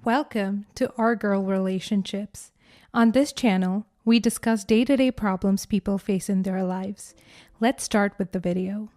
Welcome to Our Girl Relationships. On this channel, we discuss day-to-day problems people face in their lives. Let's start with the video.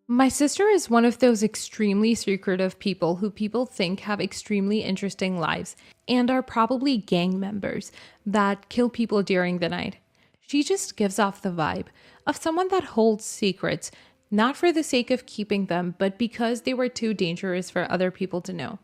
My sister is one of those extremely secretive people who people think have extremely interesting lives and are probably gang members that kill people during the night. She just gives off the vibe of someone that holds secrets, not for the sake of keeping them, but because they were too dangerous for other people to know.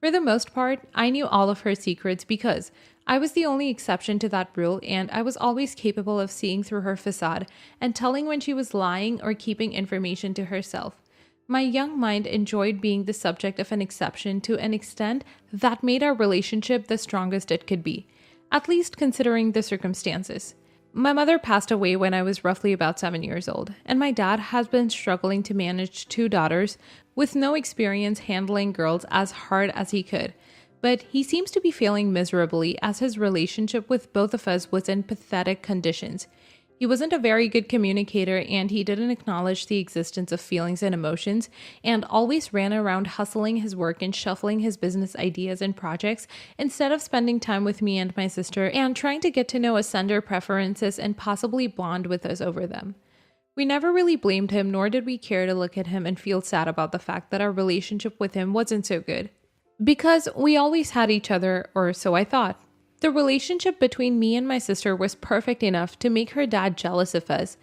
For the most part, I knew all of her secrets because I was the only exception to that rule, and I was always capable of seeing through her facade and telling when she was lying or keeping information to herself. My young mind enjoyed being the subject of an exception to an extent that made our relationship the strongest it could be, at least considering the circumstances. My mother passed away when I was roughly about 7 years old, and my dad has been struggling to manage 2 daughters with no experience handling girls as hard as he could. But he seems to be failing miserably as his relationship with both of us was in pathetic conditions. He wasn't a very good communicator, and he didn't acknowledge the existence of feelings and emotions, and always ran around hustling his work and shuffling his business ideas and projects instead of spending time with me and my sister and trying to get to know us, sender preferences, and possibly bond with us over them. We never really blamed him, nor did we care to look at him and feel sad about the fact that our relationship with him wasn't so good. Because we always had each other, or so I thought. The relationship between me and my sister was perfect enough to make her dad jealous of us,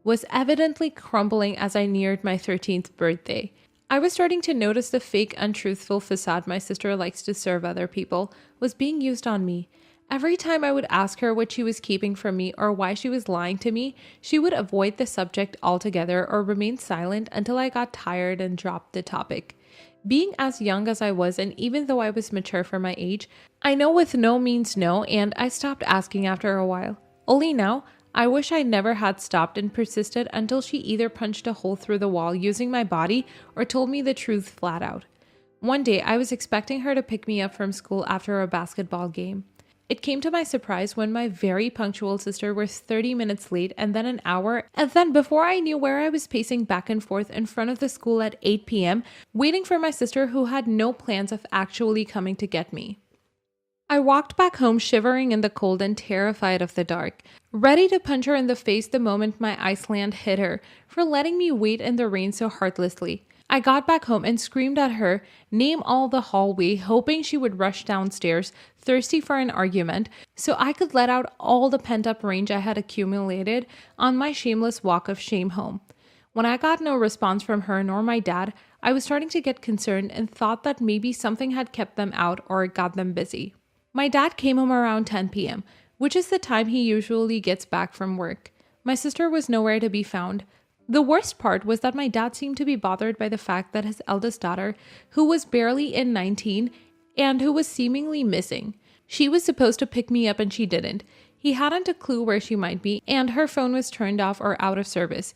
was evidently crumbling as I neared my 13th birthday. I was starting to notice the fake, untruthful facade my sister likes to serve other people was being used on me. Every time I would ask her what she was keeping from me or why she was lying to me, she would avoid the subject altogether or remain silent until I got tired and dropped the topic. Being as young as I was, and even though I was mature for my age, I know with no means no, and I stopped asking after a while. Only now, I wish I never had stopped and persisted until she either punched a hole through the wall using my body or told me the truth flat out. One day, I was expecting her to pick me up from school after a basketball game. It came to my surprise when my very punctual sister was 30 minutes late and then an hour, and then before I knew where I was pacing back and forth in front of the school at 8 p.m., waiting for my sister who had no plans of actually coming to get me. I walked back home shivering in the cold and terrified of the dark, ready to punch her in the face the moment my Iceland hit her for letting me wait in the rain so heartlessly. I got back home and screamed at her, name all the hallway, hoping she would rush downstairs, thirsty for an argument, so I could let out all the pent-up rage I had accumulated on my shameless walk of shame home. When I got no response from her nor my dad, I was starting to get concerned and thought that maybe something had kept them out or got them busy. My dad came home around 10 p.m., which is the time he usually gets back from work. My sister was nowhere to be found. The worst part was that my dad seemed to be bothered by the fact that his eldest daughter, who was barely in 19 and who was seemingly missing. She was supposed to pick me up and she didn't. He hadn't a clue where she might be, and her phone was turned off or out of service.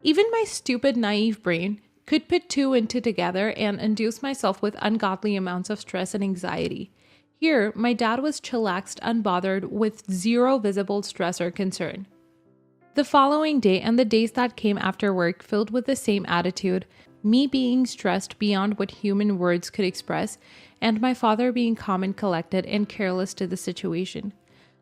Even my stupid, naive brain could put 2 and 2 together and induce myself with ungodly amounts of stress and anxiety. Here, my dad was chillaxed, unbothered, with zero visible stress or concern. The following day and the days that came after work filled with the same attitude, me being stressed beyond what human words could express, and my father being calm and collected and careless to the situation.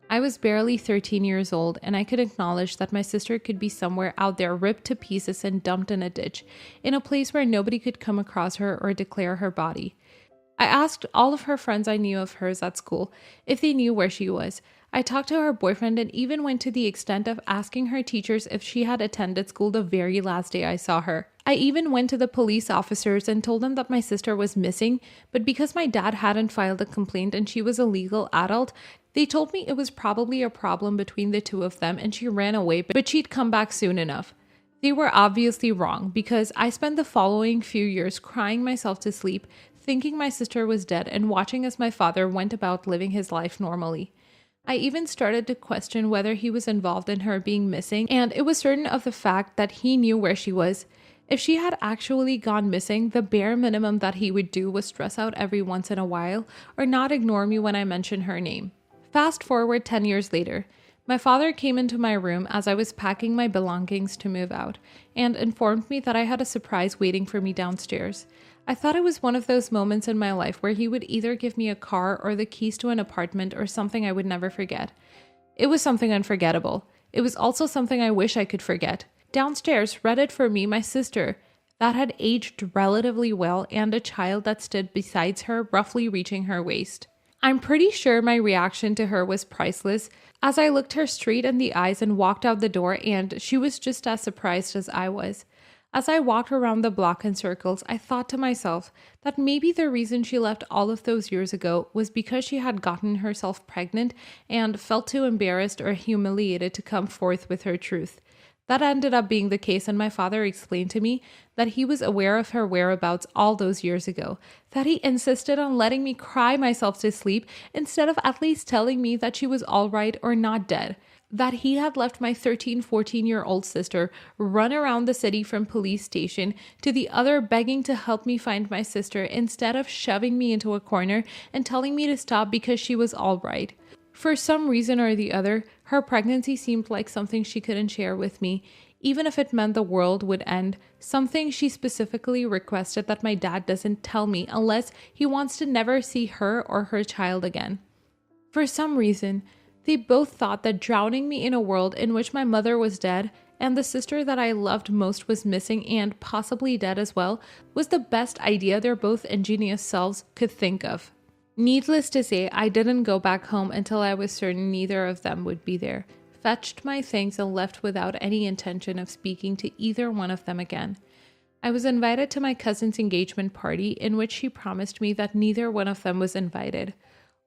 I was barely 13 years old, and I could acknowledge that my sister could be somewhere out there ripped to pieces and dumped in a ditch, in a place where nobody could come across her or declare her body. I asked all of her friends I knew of hers at school if they knew where she was. I talked to her boyfriend and even went to the extent of asking her teachers if she had attended school the very last day I saw her. I even went to the police officers and told them that my sister was missing, but because my dad hadn't filed a complaint and she was a legal adult, they told me it was probably a problem between the two of them and she ran away, but she'd come back soon enough. They were obviously wrong because I spent the following few years crying myself to sleep, thinking my sister was dead and watching as my father went about living his life normally. I even started to question whether he was involved in her being missing, and it was certain of the fact that he knew where she was. If she had actually gone missing, the bare minimum that he would do was stress out every once in a while or not ignore me when I mentioned her name. Fast forward 10 years later. My father came into my room as I was packing my belongings to move out and informed me that I had a surprise waiting for me downstairs. I thought it was one of those moments in my life where he would either give me a car or the keys to an apartment or something I would never forget. It was something unforgettable. It was also something I wish I could forget. Downstairs, read for me my sister, that had aged relatively well, and a child that stood beside her, roughly reaching her waist. I'm pretty sure my reaction to her was priceless, as I looked her straight in the eyes and walked out the door, and she was just as surprised as I was. As I walked around the block in circles, I thought to myself that maybe the reason she left all of those years ago was because she had gotten herself pregnant and felt too embarrassed or humiliated to come forth with her truth. That ended up being the case, and my father explained to me that he was aware of her whereabouts all those years ago, that he insisted on letting me cry myself to sleep instead of at least telling me that she was all right or not dead, that he had left my 13, 14-year-old sister run around the city from police station to the other begging to help me find my sister instead of shoving me into a corner and telling me to stop because she was all right. For some reason or the other, her pregnancy seemed like something she couldn't share with me, even if it meant the world would end, something she specifically requested that my dad doesn't tell me unless he wants to never see her or her child again. For some reason, they both thought that drowning me in a world in which my mother was dead and the sister that I loved most was missing and possibly dead as well was the best idea their both ingenious selves could think of. Needless to say, I didn't go back home until I was certain neither of them would be there, fetched my things and left without any intention of speaking to either one of them again. I was invited to my cousin's engagement party, in which she promised me that neither one of them was invited.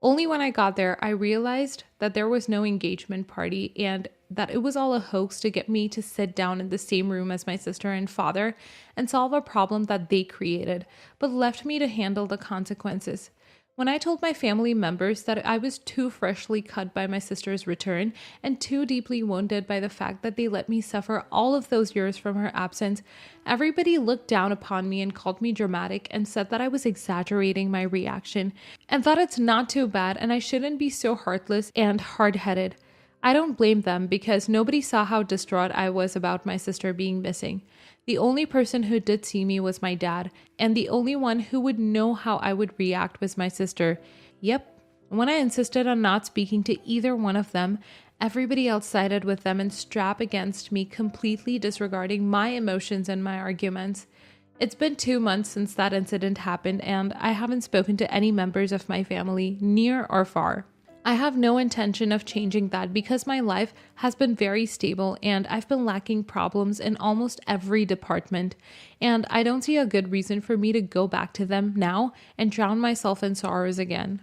Only when I got there, I realized that there was no engagement party and that it was all a hoax to get me to sit down in the same room as my sister and father and solve a problem that they created, but left me to handle the consequences. When I told my family members that I was too freshly cut by my sister's return and too deeply wounded by the fact that they let me suffer all of those years from her absence, everybody looked down upon me and called me dramatic and said that I was exaggerating my reaction and thought it's not too bad and I shouldn't be so heartless and hard-headed. I don't blame them because nobody saw how distraught I was about my sister being missing. The only person who did see me was my dad, and the only one who would know how I would react was my sister. Yep, when I insisted on not speaking to either one of them, everybody else sided with them and strapped against me, completely disregarding my emotions and my arguments. It's been 2 months since that incident happened, and I haven't spoken to any members of my family, near or far. I have no intention of changing that because my life has been very stable and I've been lacking problems in almost every department, and I don't see a good reason for me to go back to them now and drown myself in sorrows again.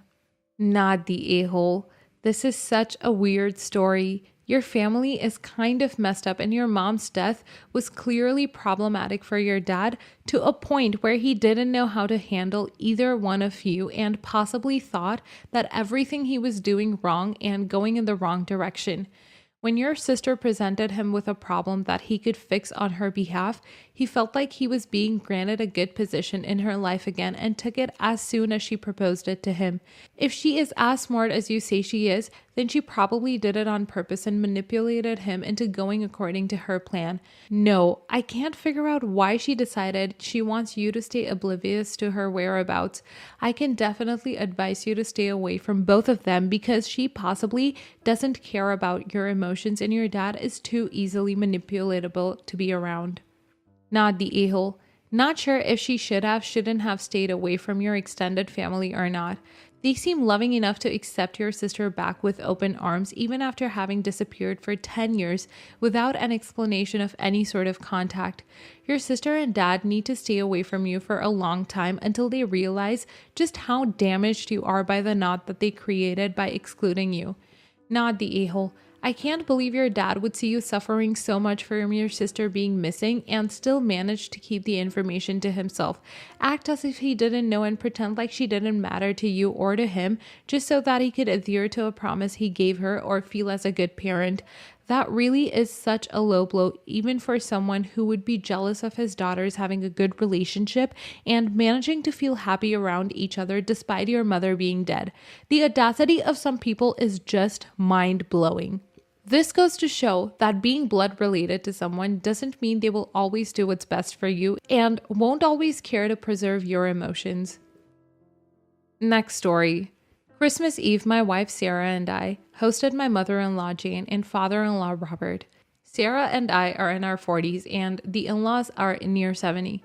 Not the a-hole. This is such a weird story. Your family is kind of messed up and your mom's death was clearly problematic for your dad to a point where he didn't know how to handle either one of you and possibly thought that everything he was doing wrong and going in the wrong direction. When your sister presented him with a problem that he could fix on her behalf, he felt like he was being granted a good position in her life again and took it as soon as she proposed it to him. If she is as smart as you say she is, then she probably did it on purpose and manipulated him into going according to her plan. No, I can't figure out why she decided she wants you to stay oblivious to her whereabouts. I can definitely advise you to stay away from both of them because she possibly doesn't care about your emotions and your dad is too easily manipulatable to be around. Not the a-hole. Not sure if she shouldn't have stayed away from your extended family or not. They seem loving enough to accept your sister back with open arms even after having disappeared for 10 years without an explanation of any sort of contact. Your sister and dad need to stay away from you for a long time until they realize just how damaged you are by the knot that they created by excluding you. Not the a-hole. I can't believe your dad would see you suffering so much from your sister being missing and still manage to keep the information to himself, act as if he didn't know and pretend like she didn't matter to you or to him just so that he could adhere to a promise he gave her or feel as a good parent. That really is such a low blow, even for someone who would be jealous of his daughters having a good relationship and managing to feel happy around each other despite your mother being dead. The audacity of some people is just mind-blowing. This goes to show that being blood related to someone doesn't mean they will always do what's best for you and won't always care to preserve your emotions. Next story. Christmas Eve, my wife Sarah and I hosted my mother-in-law Jane and father-in-law Robert. Sarah and I are in our 40s and the in-laws are near 70.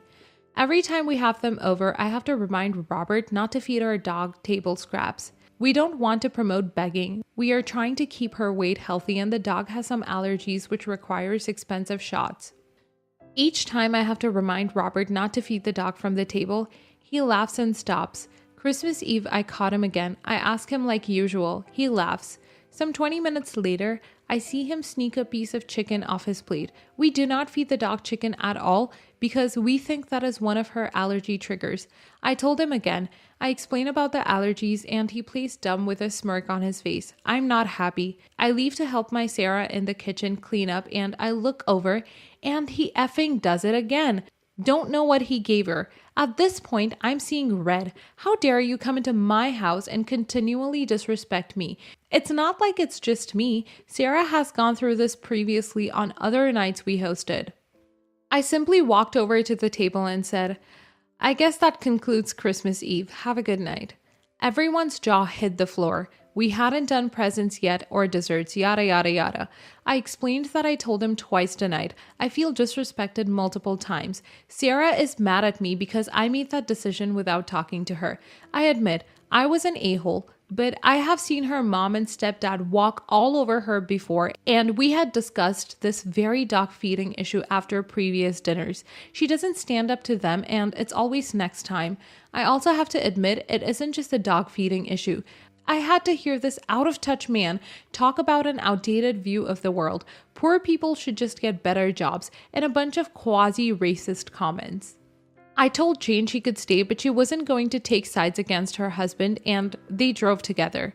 Every time we have them over, I have to remind Robert not to feed our dog table scraps. We don't want to promote begging. We are trying to keep her weight healthy and the dog has some allergies which requires expensive shots. Each time I have to remind Robert not to feed the dog from the table, he laughs and stops. Christmas Eve, I caught him again. I ask him like usual. He laughs. Some 20 minutes later, I see him sneak a piece of chicken off his plate. We do not feed the dog chicken at all because we think that is one of her allergy triggers. I told him again. I explain about the allergies and he plays dumb with a smirk on his face. I'm not happy. I leave to help my Sarah in the kitchen clean up and I look over and he effing does it again. Don't know what he gave her. At this point, I'm seeing red. How dare you come into my house and continually disrespect me? It's not like it's just me. Sarah has gone through this previously on other nights we hosted. I simply walked over to the table and said, I guess that concludes Christmas Eve. Have a good night. Everyone's jaw hit the floor. We hadn't done presents yet or desserts, yada yada yada. I explained that I told him twice tonight. I feel disrespected multiple times. Sarah is mad at me because I made that decision without talking to her. I admit, I was an a-hole, but I have seen her mom and stepdad walk all over her before, and we had discussed this very dog feeding issue after previous dinners. She doesn't stand up to them, and it's always next time. I also have to admit, it isn't just a dog feeding issue. I had to hear this out-of-touch man talk about an outdated view of the world. Poor people should just get better jobs, and a bunch of quasi-racist comments. I told Jane she could stay, but she wasn't going to take sides against her husband, and they drove together.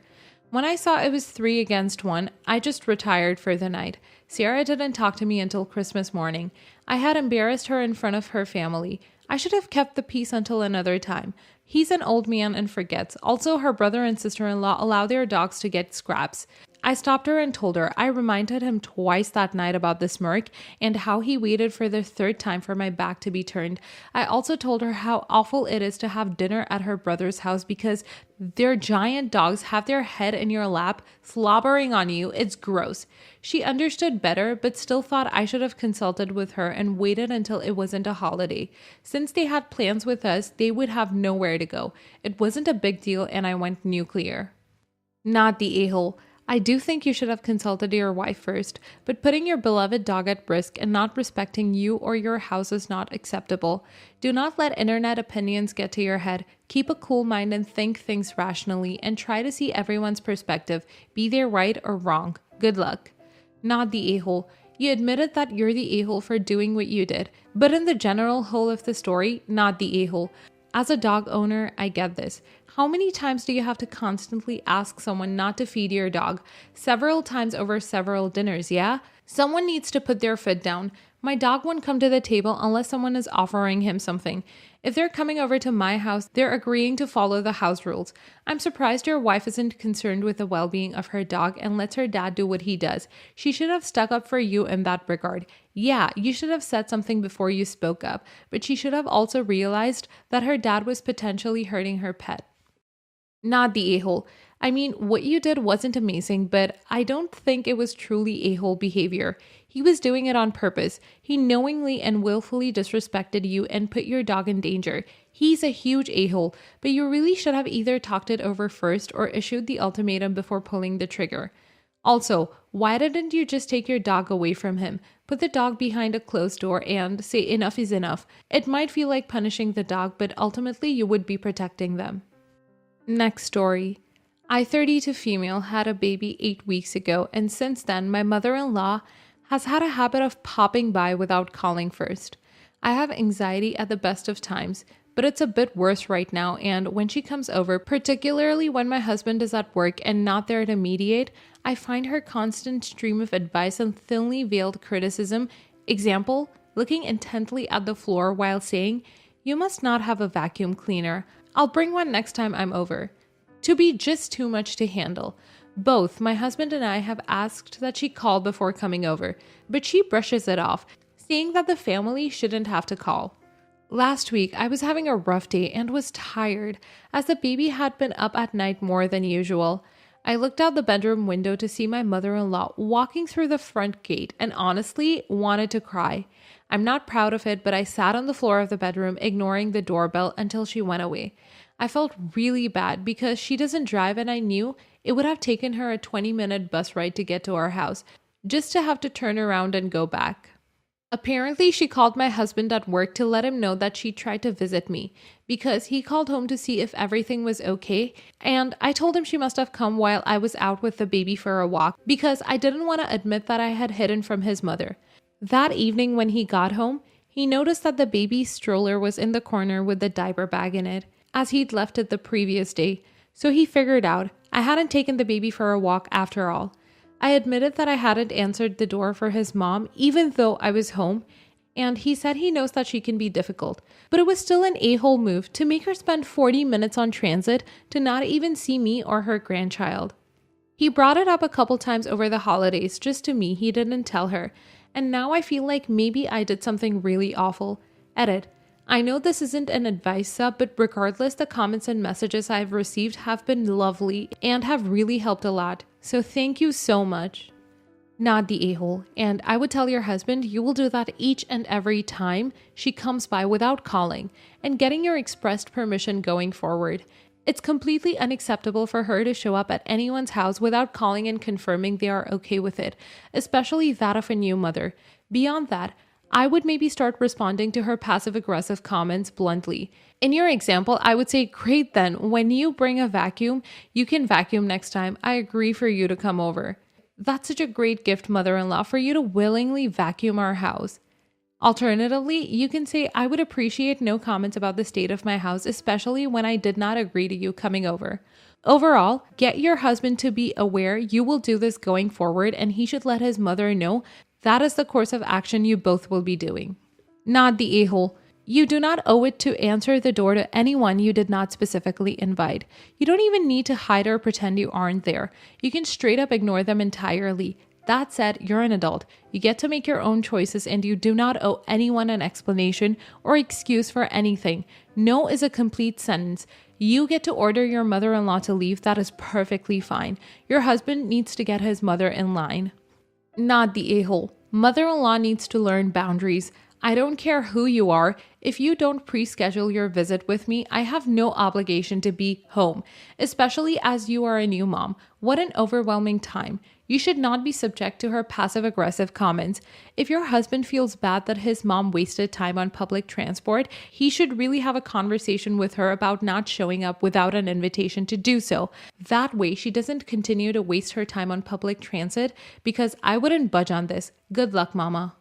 When I saw it was 3 against 1, I just retired for the night. Sarah didn't talk to me until Christmas morning. I had embarrassed her in front of her family. I should have kept the peace until another time. He's an old man and forgets. Also, her brother and sister-in-law allow their dogs to get scraps. I stopped her and told her. I reminded him twice that night about the smirk and how he waited for the 3rd time for my back to be turned. I also told her how awful it is to have dinner at her brother's house because their giant dogs have their head in your lap, slobbering on you. It's gross. She understood better, but still thought I should have consulted with her and waited until it wasn't a holiday. Since they had plans with us, they would have nowhere to go. It wasn't a big deal and I went nuclear. Not the a-hole. I do think you should have consulted your wife first, but putting your beloved dog at risk and not respecting you or your house is not acceptable. Do not let internet opinions get to your head. Keep a cool mind and think things rationally and try to see everyone's perspective, be they right or wrong. Good luck. Not the a-hole. You admitted that you're the a-hole for doing what you did, but in the general whole of the story, not the a-hole. As a dog owner, I get this. How many times do you have to constantly ask someone not to feed your dog? Several times over several dinners, yeah? Someone needs to put their foot down. My dog won't come to the table unless someone is offering him something. If they're coming over to my house, they're agreeing to follow the house rules. I'm surprised your wife isn't concerned with the well-being of her dog and lets her dad do what he does. She should have stuck up for you in that regard. Yeah, you should have said something before you spoke up, but she should have also realized that her dad was potentially hurting her pet. Not the a-hole. I mean, what you did wasn't amazing, but I don't think it was truly a-hole behavior. He was doing it on purpose. He knowingly and willfully disrespected you and put your dog in danger. He's a huge a-hole, but you really should have either talked it over first or issued the ultimatum before pulling the trigger. Also, why didn't you just take your dog away from him? Put the dog behind a closed door and say enough is enough. It might feel like punishing the dog, but ultimately you would be protecting them. Next story. I, 32 female, had a baby 8 weeks ago, and since then, my mother-in-law has had a habit of popping by without calling first. I have anxiety at the best of times, but it's a bit worse right now, and when she comes over, particularly when my husband is at work and not there to mediate, I find her constant stream of advice and thinly veiled criticism. Example, looking intently at the floor while saying, "You must not have a vacuum cleaner. I'll bring one next time I'm over." To be just too much to handle. Both my husband and I have asked that she call before coming over, but she brushes it off, saying that the family shouldn't have to call. Last week, I was having a rough day and was tired, as the baby had been up at night more than usual. I looked out the bedroom window to see my mother-in-law walking through the front gate and honestly wanted to cry. I'm not proud of it, but I sat on the floor of the bedroom ignoring the doorbell until she went away. I felt really bad because she doesn't drive and I knew it would have taken her a 20-minute bus ride to get to our house, just to have to turn around and go back. Apparently, she called my husband at work to let him know that she tried to visit me because he called home to see if everything was okay. And I told him she must have come while I was out with the baby for a walk because I didn't want to admit that I had hidden from his mother. That evening, when he got home, he noticed that the baby's stroller was in the corner with the diaper bag in it, as he'd left it the previous day. So he figured out I hadn't taken the baby for a walk after all. I admitted that I hadn't answered the door for his mom, even though I was home, and he said he knows that she can be difficult, but it was still an a-hole move to make her spend 40 minutes on transit to not even see me or her grandchild. He brought it up a couple times over the holidays, just to me, he didn't tell her, and now I feel like maybe I did something really awful. Edit. I know this isn't an advice sub, but regardless, the comments and messages I've received have been lovely and have really helped a lot. So thank you so much. Not the a-hole. And I would tell your husband you will do that each and every time she comes by without calling and getting your expressed permission going forward. It's completely unacceptable for her to show up at anyone's house without calling and confirming they are okay with it, especially that of a new mother. Beyond that, I would maybe start responding to her passive-aggressive comments bluntly. In your example, I would say, great then, when you bring a vacuum, you can vacuum next time. I agree for you to come over. That's such a great gift, mother-in-law, for you to willingly vacuum our house. Alternatively, you can say, I would appreciate no comments about the state of my house, especially when I did not agree to you coming over. Overall, get your husband to be aware you will do this going forward and he should let his mother know that is the course of action you both will be doing. Not the a-hole. You do not owe it to answer the door to anyone you did not specifically invite. You don't even need to hide or pretend you aren't there. You can straight up ignore them entirely. That said, you're an adult. You get to make your own choices and you do not owe anyone an explanation or excuse for anything. No is a complete sentence. You get to order your mother-in-law to leave. That is perfectly fine. Your husband needs to get his mother in line. Not the a-hole. Mother-in-law needs to learn boundaries. I don't care who you are. If you don't pre-schedule your visit with me, I have no obligation to be home, especially as you are a new mom. What an overwhelming time. You should not be subject to her passive-aggressive comments. If your husband feels bad that his mom wasted time on public transport, he should really have a conversation with her about not showing up without an invitation to do so. That way, she doesn't continue to waste her time on public transit, because I wouldn't budge on this. Good luck, mama.